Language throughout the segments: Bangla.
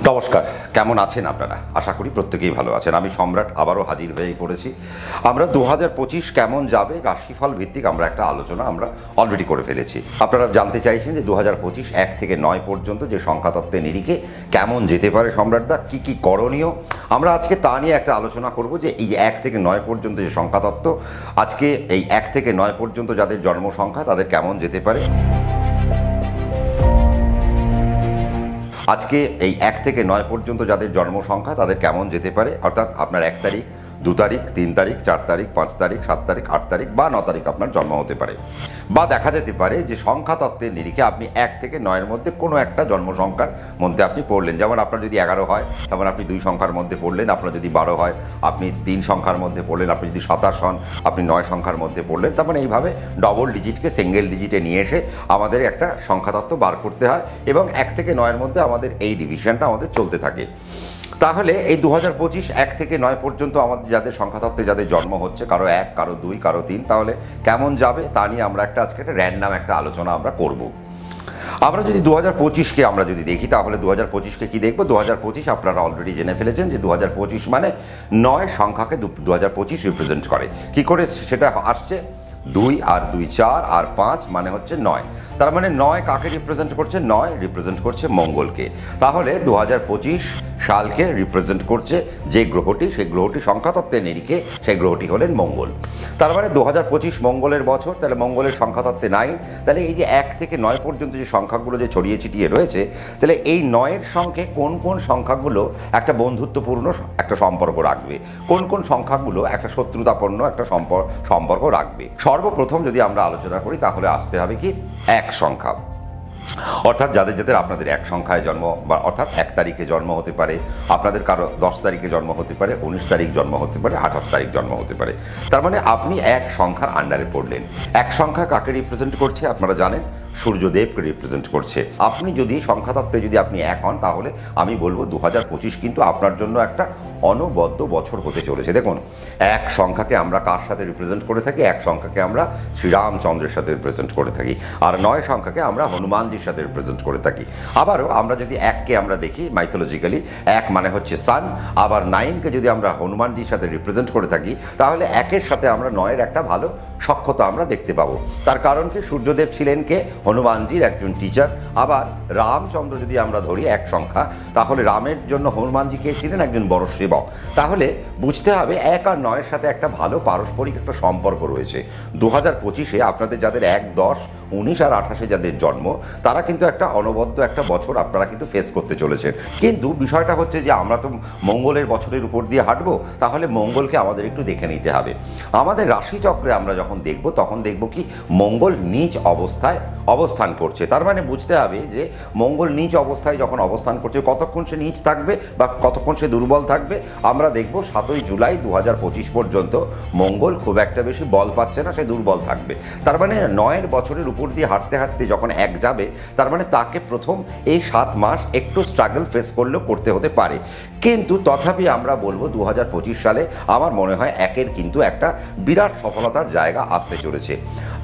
নমস্কার, কেমন আছেন আপনারা? আশা করি প্রত্যেকেই ভালো আছেন। আমি সম্রাট আবারও হাজির হয়ে পড়েছি। আমরা 2025 কেমন যাবে রাশিফল ভিত্তিক আমরা একটা আলোচনা অলরেডি করে ফেলেছি। আপনারা জানতে চাইছেন যে 2025 1 থেকে 9 পর্যন্ত যে সংখ্যাতত্ত্বের নিরিখে কেমন যেতে পারে সম্রাটদা, কি করণীয়। আমরা আজকে তা নিয়ে একটা আলোচনা করব যে এই 1 থেকে 9 পর্যন্ত যে সংখ্যাতত্ত্ব, আজকে এই 1 থেকে 9 পর্যন্ত যাদের জন্ম সংখ্যা তাদের কেমন যেতে পারে। আজকে এই 1 থেকে 9 পর্যন্ত যাদের জন্ম সংখ্যা তাদের কেমন যেতে পারে, অর্থাৎ আপনার 1 তারিখ, 2 তারিখ, 3 তারিখ, 4 তারিখ, 5 তারিখ, 7 তারিখ, 8 তারিখ বা 9 তারিখ আপনার জন্ম হতে পারে। বা দেখা যেতে পারে যে সংখ্যাতত্ত্বের নিরিখে আপনি 1 থেকে 9-এর মধ্যে কোনো একটা জন্ম সংখ্যার মধ্যে আপনি পড়লেন। যেমন আপনার যদি 11 হয় তখন আপনি 2 সংখ্যার মধ্যে পড়লেন, আপনার যদি 12 হয় আপনি 3 সংখ্যার মধ্যে পড়লেন, আপনি যদি 27 হন আপনি 9 সংখ্যার মধ্যে পড়লেন। তার মানে এইভাবে ডবল ডিজিটকে সিঙ্গেল ডিজিটে নিয়ে এসে আমাদের একটা সংখ্যাতত্ত্ব বার করতে হয় এবং 1 থেকে 9-এর মধ্যে আমাদের এই ডিভিশনটা আমাদের চলতে থাকে। তাহলে এই 2025 1 থেকে 9 পর্যন্ত আমাদের যাদের সংখ্যাতত্ত্বে যাদের জন্ম হচ্ছে, কারো 1, কারো 2, কারো 3, তাহলে কেমন যাবে তা নিয়ে আমরা আজকে একটা র্যান্ডাম একটা আলোচনা আমরা করব। আমরা যদি 2025-কে আমরা যদি দেখি তাহলে 2025-কে কি দেখব? 2025 আপনারা অলরেডি জেনে ফেলেছেন যে 2025 মানে 9 সংখ্যাকে 2025 রিপ্রেজেন্ট করে। কি করে সেটা আসছে? 2 আর 2 4 আর 5 মানে হচ্ছে 9। তার মানে 9 কাকে রিপ্রেজেন্ট করছে? 9 রিপ্রেজেন্ট করছে মঙ্গলকে। তাহলে 2025 সালকে রিপ্রেজেন্ট করছে যে গ্রহটি, সেই গ্রহটি সংখ্যাতত্ত্বের নিরিখে সেই গ্রহটি হলেন মঙ্গল। তার মানে 2025 মঙ্গলের বছর, তাহলে মঙ্গলের সংখ্যাতত্ত্বে 9। তাহলে এই যে 1 থেকে 9 পর্যন্ত যে সংখ্যাগুলো যে ছড়িয়ে ছিটিয়ে রয়েছে, তাহলে এই 9-এর সঙ্গে কোন কোন সংখ্যাগুলো একটা বন্ধুত্বপূর্ণ একটা সম্পর্ক রাখবে, কোন কোন সংখ্যাগুলো একটা শত্রুতাপূর্ণ একটা সম্পর্ক রাখবে। সর্বপ্রথম যদি আমরা আলোচনা করি তাহলে আসতে হবে কি 1 সংখ্যা, অর্থাৎ যাদের আপনাদের 1 সংখ্যায় জন্ম, বা অর্থাৎ 1 তারিখে জন্ম হতে পারে, আপনাদের কারো 10 তারিখে জন্ম হতে পারে, 19 তারিখ জন্ম হতে পারে, 28 তারিখ জন্ম হতে পারে। তার মানে আপনি 1 সংখ্যার আন্ডারে পড়লেন। 1 সংখ্যা কাকে রিপ্রেজেন্ট করছে আপনারা জানেন? সূর্যদেবকে রিপ্রেজেন্ট করছে। আপনি যদি সংখ্যাতত্ত্বে যদি আপনি 1 হন তাহলে আমি বলবো 2025 কিন্তু আপনার জন্য একটা অনবদ্য বছর হতে চলেছে। দেখুন, 1 সংখ্যাকে আমরা কার সাথে রিপ্রেজেন্ট করে থাকি? 1 সংখ্যাকে আমরা শ্রীরামচন্দ্রের সাথে রিপ্রেজেন্ট করে থাকি, আর 9 সংখ্যাকে আমরা হনুমানজির সাথে রিপ্রেজেন্ট করে থাকি। আবারও আমরা যদি 1কে আমরা দেখি মাইথোলজিক্যালি, 1 মানে হচ্ছে সান, আবার 9কে যদি আমরা হনুমানজির সাথে রিপ্রেজেন্ট করে থাকি তাহলে 1-এর সাথে আমরা 9-এর একটা ভালো সখ্যতা আমরা দেখতে পাবো। তার কারণ কি? সূর্যদেব ছিলেন কে? হনুমানজির একজন টিচার। আবার রামচন্দ্র যদি আমরা ধরি 1 সংখ্যা, তাহলে রামের জন্য হনুমানজি কে ছিলেন? একজন বড় সেবক। তাহলে বুঝতে হবে 1 আর 9-এর সাথে একটা ভালো পারস্পরিক একটা সম্পর্ক রয়েছে। 2025-এ আপনাদের যাদের 1, 10, 19 আর 28-এ যাদের জন্ম, তারা কিন্তু একটা অনবদ্য একটা বছর আপনারা কিন্তু ফেস করতে চলেছেন। কিন্তু বিষয়টা হচ্ছে যে আমরা তো মঙ্গলের বছরের উপর দিয়ে হাঁটবো, তাহলে মঙ্গলকে আমাদের একটু দেখে নিতে হবে। আমাদের রাশিচক্রে আমরা যখন দেখব তখন দেখব কি মঙ্গল নীচ অবস্থায় অবস্থান করছে। তার মানে বুঝতে হবে যে মঙ্গল নীচ অবস্থায় যখন অবস্থান করছে, কতক্ষণ সে নীচ থাকবে বা কতক্ষণ সে দুর্বল থাকবে আমরা দেখব 7ই জুলাই 2025 পর্যন্ত মঙ্গল খুব একটা বেশি বল পাচ্ছে না, সে দুর্বল থাকবে। তার মানে 9-এর বছরের উপর দিয়ে হাঁটতে হাঁটতে যখন 1 যাবে, তার মানে তাকে প্রথম এই 7 মাস একটু স্ট্রাগল ফেস করলেও করতে হতে পারে। কিন্তু তথাপি আমরা বলবো 2025 সালে আমার মনে হয় 1-এর কিন্তু একটা বিরাট সফলতার জায়গা আসতে চলেছে।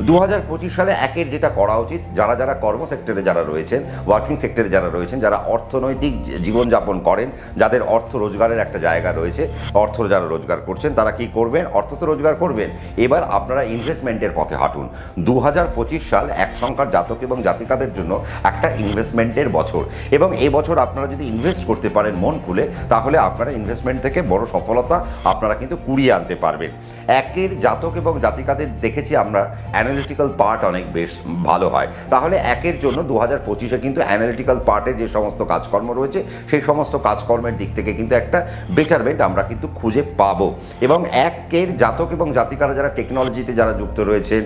2025 সালে 1-এর যেটা করা উচিত, যারা যারা কর্ম সেক্টরে যারা রয়েছেন, ওয়ার্কিং সেক্টরে যারা রয়েছেন, যারা অর্থনৈতিক জীবনযাপন করেন, যাদের অর্থ রোজগারের একটা জায়গা রয়েছে, অর্থ যারা রোজগার করছেন তারা কি করবেন? অর্থ তো রোজগার করবেন, এবার আপনারা ইনভেস্টমেন্টের পথে হাঁটুন। 2025 সাল 1 সংখ্যার জাতক এবং জাতিকাদের জন্য একটা ইনভেস্টমেন্টের বছর, এবং এই বছর আপনারা যদি ইনভেস্ট করতে পারেন মন খুলে, তাহলে আপনারা ইনভেস্টমেন্ট থেকে বড় সফলতা আপনারা কিন্তু কুড়িয়ে আনতে পারবেন। 1-এর জাতক এবং জাতিকাদের দেখেছি আমরা অ্যানালিটিক্যাল পার্ট অনেক বেশ ভালো হয়। তাহলে 1-এর জন্য 2025-এ কিন্তু অ্যানালিটিক্যাল পার্টের যে সমস্ত কাজকর্ম রয়েছে সেই সমস্ত কাজকর্মের দিক থেকে কিন্তু একটা বেটারমেন্ট আমরা কিন্তু খুঁজে পাবো। এবং 1-এর জাতক এবং জাতিকারা যারা টেকনোলজিতে যারা যুক্ত রয়েছেন,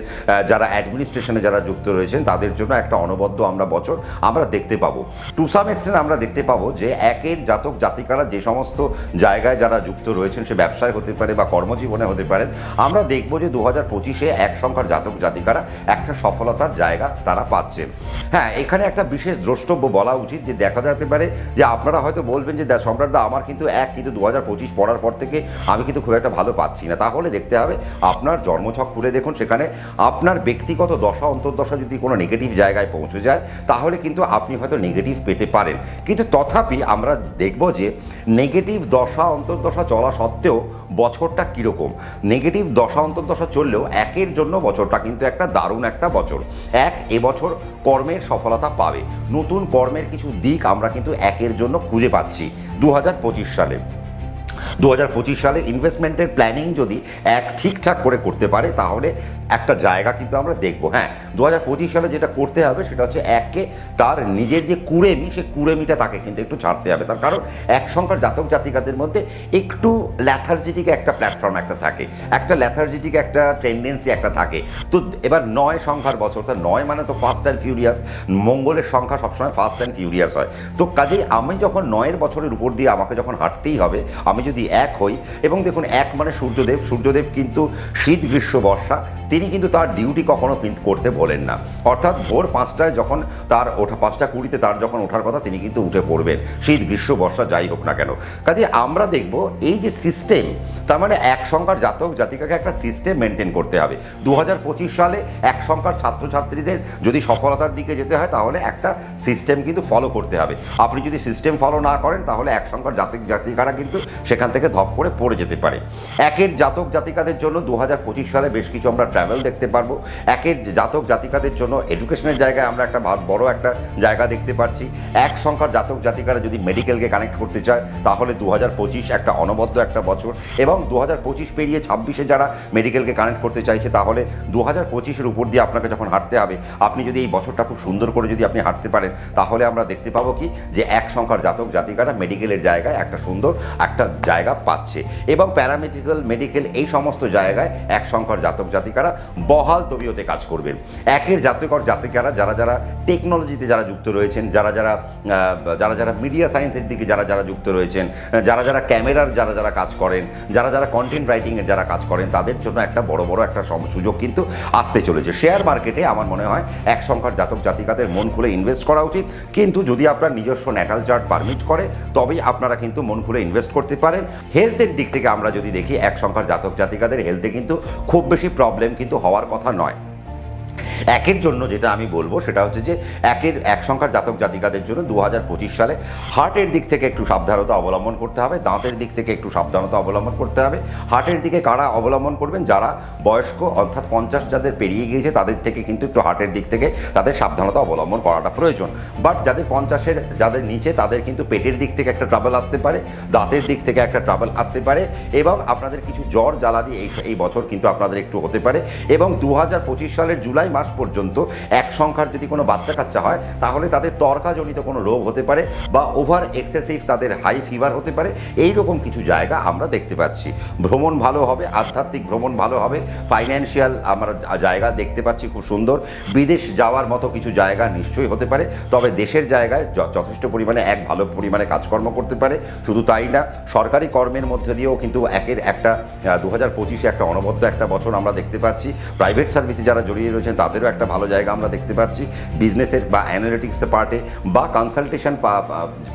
যারা অ্যাডমিনিস্ট্রেশনে যারা যুক্ত রয়েছেন, তাদের জন্য একটা অনবদ্য আমরা বছর আমরা দেখতে পাবো। টু সাম এক্সটেন্ট আমরা দেখতে পাবো যে 1-এর জাতক জাতিকারা যে সমস্ত জায়গায় যারা যুক্ত রয়েছেন, সে ব্যবসায় হতে পারে বা কর্মজীবনে হতে পারেন, আমরা দেখব যে 2025-এ 1 সংখ্যার জাতক জাতিকারা একটা সফলতার জায়গা তারা পাচ্ছেন। হ্যাঁ, এখানে একটা বিশেষ দ্রষ্টব্য বলা উচিত যে দেখা যেতে পারে যে আপনারা হয়তো বলবেন যে সম্রাটদা আমার কিন্তু 1 কিন্তু 2025 পড়ার পর থেকে আমি কিন্তু খুব একটা ভালো পাচ্ছি না। তাহলে দেখতে হবে আপনার জন্মছক খুলে দেখুন, সেখানে আপনার ব্যক্তিগত দশা অন্তর্দশা যদি কোনো নেগেটিভ জায়গায় পৌঁছে যায় তাহলে কিন্তু আপনি হয়তো নেগেটিভ পেতে পারেন। কিন্তু তথাপি আমরা দেখব যে নেগেটিভ দশা অন্তর্দশা চলা সত্ত্বেও বছরটা কীরকম। নেগেটিভ দশা অন্তর্দশা চললেও একের জন্য বছরটা কিন্তু একটা দারুণ একটা বছর। এবছর কর্মের সফলতা পাবে, নতুন কর্মের কিছু দিক আমরা কিন্তু একের জন্য খুঁজে পাচ্ছি 2025 সালে। 2025 সালে ইনভেস্টমেন্টের প্ল্যানিং যদি ঠিকঠাক করে করতে পারে তাহলে একটা জায়গা কিন্তু আমরা দেখব। হ্যাঁ, 2025 সালে যেটা করতে হবে সেটা হচ্ছে তার নিজের যে কুড়েমি, সে কুড়েমিটা তাকে কিন্তু একটু ছাড়তে হবে। তার কারণ এক সংখ্যার জাতক জাতিকাদের মধ্যে একটু ল্যাথার্জিটিক একটা প্ল্যাটফর্ম একটা থাকে, একটা ল্যাথার্জিটিক একটা টেন্ডেন্সি একটা থাকে। তো এবার 9 সংখ্যার বছর, তার 9 মানে তো ফাস্ট অ্যান্ড ফিউরিয়াস, মঙ্গলের সংখ্যা সবসময় ফাস্ট অ্যান্ড ফিউরিয়াস হয়। তো কাজেই আমি যখন 9 বছরের উপর দিয়ে আমাকে যখন হাঁটতেই হবে, আমি যদি এক হই, এবং দেখুন এক মানে সূর্যদেব, সূর্যদেব কিন্তু শীত গ্রীষ্ম বর্ষা, তিনি কিন্তু তার ডিউটি কখনো কিন্তু করতে বলেন না। অর্থাৎ ভোর 5টায় যখন তার 5:20 তার যখন ওঠার কথা, তিনি কিন্তু উঠে পড়বেন, শীত গ্রীষ্ম বর্ষা যাই হোক না কেন। কাজে আমরা দেখব এই যে সিস্টেম, তার মানে এক সংখ্যার জাতক জাতিকাকে একটা সিস্টেম মেনটেন করতে হবে। 2025 সালে এক সংখ্যার ছাত্রছাত্রীদের যদি সফলতার দিকে যেতে হয় তাহলে একটা সিস্টেম কিন্তু ফলো করতে হবে। আপনি যদি সিস্টেম ফলো না করেন তাহলে এক সংখ্যার জাতক জাতিকারা কিন্তু সেখান থেকে ধপ করে পড়ে যেতে পারে। একের জাতক জাতিকাদের জন্য 2025 সালে বেশ কিছু আমরা ট্রাভেল দেখতে পারবো। একের জাতক জাতিকাদের জন্য এডুকেশনের জায়গায় আমরা একটা বড় একটা জায়গা দেখতে পাচ্ছি। এক সংখ্যার জাতক জাতিকারা যদি মেডিকেলকে কানেক্ট করতে চায় তাহলে 2025 একটা অনবদ্য একটা বছর, এবং 2025 পেরিয়ে 26-এ যারা মেডিকেলকে কানেক্ট করতে চাইছে তাহলে 2025-এর উপর দিয়ে আপনাকে যখন হাঁটতে হবে, আপনি যদি এই বছরটা খুব সুন্দর করে যদি আপনি হাঁটতে পারেন তাহলে আমরা দেখতে পাবো কি যে এক সংখ্যার জাতক জাতিকারা মেডিকেলের জায়গায় একটা সুন্দর একটা জায়গা পাচ্ছে, এবং প্যারামেডিক্যাল মেডিকেল এই সমস্ত জায়গায় এক সংখ্যার জাতক জাতিকারা বহাল তবিয়তে কাজ করবেন। একের জাতক জাতিকারা যারা যারা টেকনোলজিতে যারা যুক্ত রয়েছেন, যারা যারা মিডিয়া সায়েন্সের দিকে যারা যারা যুক্ত রয়েছেন, যারা যারা ক্যামেরার যারা যারা কাজ করেন, যারা যারা কন্টেন্ট রাইটিংয়ের যারা কাজ করেন, তাদের জন্য একটা বড় একটা সুযোগ কিন্তু আসতে চলেছে। শেয়ার মার্কেটে আমার মনে হয় এক সংখ্যার জাতক জাতিকাদের মন খুলে ইনভেস্ট করা উচিত, কিন্তু যদি আপনার নিজস্ব ন্যাটাল চার্ট পারমিট করে তবেই আপনারা কিন্তু মন খুলে ইনভেস্ট করতে পারেন। হেলথের দিক থেকে আমরা যদি দেখি এক সংখ্যার জাতক জাতিকাদের হেলথে কিন্তু খুব বেশি প্রবলেম কিন্তু হওয়ার কথা নয়। একের জন্য যেটা আমি বলবো সেটা হচ্ছে যে এক সংখ্যার জাতক জাতিকাদের জন্য 2025 সালে হার্টের দিক থেকে একটু সাবধানতা অবলম্বন করতে হবে, দাঁতের দিক থেকে একটু সাবধানতা অবলম্বন করতে হবে। হার্টের দিকে কারা অবলম্বন করবেন? যারা বয়স্ক, অর্থাৎ 50 যাদের পেরিয়ে গিয়েছে তাদের থেকে কিন্তু একটু হার্টের দিক থেকে তাদের সাবধানতা অবলম্বন করাটা প্রয়োজন। বাট যাদের 50-এর যাদের নিচে তাদের কিন্তু পেটের দিক থেকে একটা ট্রাবল আসতে পারে, দাঁতের দিক থেকে একটা ট্রাবল আসতে পারে, এবং আপনাদের কিছু জ্বর জ্বালাদি এই বছর কিন্তু আপনাদের একটু হতে পারে। এবং 2025 সালের জুলাই মাস পর্যন্ত এক সংখ্যার যদি কোনো বাচ্চা কাচ্চা হয় তাহলে তাদের ত্বকাজনিত কোনো রোগ হতে পারে, বা ওভার এক্সেসিভ তাদের হাই ফিভার হতে পারে। এই রকম কিছু জায়গা আমরা দেখতে পাচ্ছি। ভ্রমণ ভালো হবে, আধ্যাত্মিক ভ্রমণ ভালো হবে, ফাইন্যান্সিয়াল আমরা জায়গা দেখতে পাচ্ছি খুব সুন্দর। বিদেশ যাওয়ার মতো কিছু জায়গা নিশ্চয়ই হতে পারে, তবে দেশের জায়গায় যথেষ্ট পরিমাণে ভালো পরিমাণে কাজকর্ম করতে পারে। শুধু তাই না, সরকারি কর্মের মধ্যে দিয়েও কিন্তু একটা 2025-এ একটা অনবদ্য একটা বছর আমরা দেখতে পাচ্ছি। প্রাইভেট সার্ভিসে যারা জড়িয়ে রয়েছেন তাদেরও একটা ভালো জায়গা আমরা দেখতে পাচ্ছি। বিজনেসের বা অ্যানালিটিক্সের পার্টে বা কনসালটেশন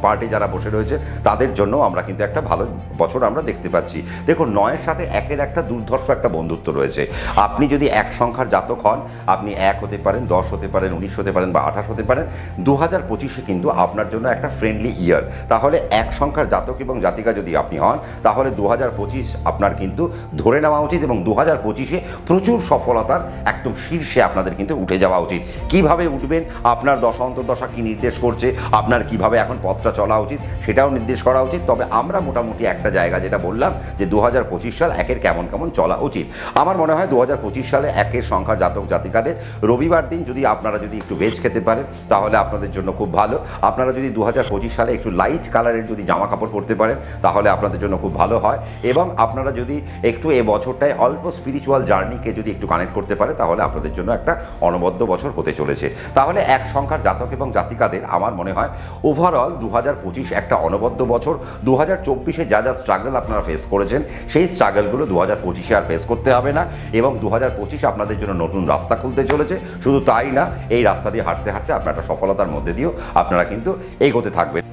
পার্টে যারা বসে রয়েছে তাদের জন্য আমরা কিন্তু একটা ভালো বছর আমরা দেখতে পাচ্ছি। দেখুন, 9-এর সাথে একের একটা দুর্ধর্ষ একটা বন্ধুত্ব রয়েছে। আপনি যদি এক সংখ্যার জাতক হন, আপনি 1 হতে পারেন, 10 হতে পারেন, 19 হতে পারেন বা 28 হতে পারেন। 2025-এ কিন্তু আপনার জন্য একটা ফ্রেন্ডলি ইয়ার। তাহলে এক সংখ্যার জাতক এবং জাতিকা যদি আপনি হন তাহলে 2025 আপনার কিন্তু ধরে নেওয়া উচিত, এবং 2025-এ প্রচুর সফলতার একদম শীর্ষে আপনাদের কিন্তু উঠে যাওয়া উচিত। কিভাবে উঠবেন, আপনার দশা অন্তর্দশা কি নির্দেশ করছে, আপনার কিভাবে এখন পথটা চলা উচিত সেটাও নির্দেশ করা উচিত। তবে আমরা মোটামুটি একটা জায়গা যেটা বললাম যে 2025 সাল একের কেমন চলা উচিত। আমার মনে হয় 2025 সালে একের সংখ্যার জাতক জাতিকাদের রবিবার দিন যদি আপনারা একটু ভেজ খেতে পারেন তাহলে আপনাদের জন্য খুব ভালো। আপনারা যদি 2025 সালে একটু লাইট কালারের যদি জামা কাপড় পরতে পারেন তাহলে আপনাদের জন্য খুব ভালো হয়, এবং আপনারা যদি একটু এই বছরটায় অল্প স্পিরিচুয়াল জার্নিকে যদি একটু কানেক্ট করতে পারে তাহলে আপনাদের জন্য একটা অনবদ্য বছর হতে চলেছে। তাহলে এক সংখ্যার জাতক এবং জাতিকাদের আমার মনে হয় ওভারঅল 2025 একটা অনবদ্য বছর। 2024-এ যা যা স্ট্রাগল আপনারা ফেস করেছেন সেই স্ট্রাগলগুলো 2025-এ আর ফেস করতে হবে না, এবং 2025 আপনাদের জন্য নতুন রাস্তা খুলতে চলেছে। শুধু তাই না, এই রাস্তা দিয়ে হাঁটতে হাঁটতে আপনার একটা সফলতার মধ্যে দিয়েও আপনারা কিন্তু এগোতে থাকবেন।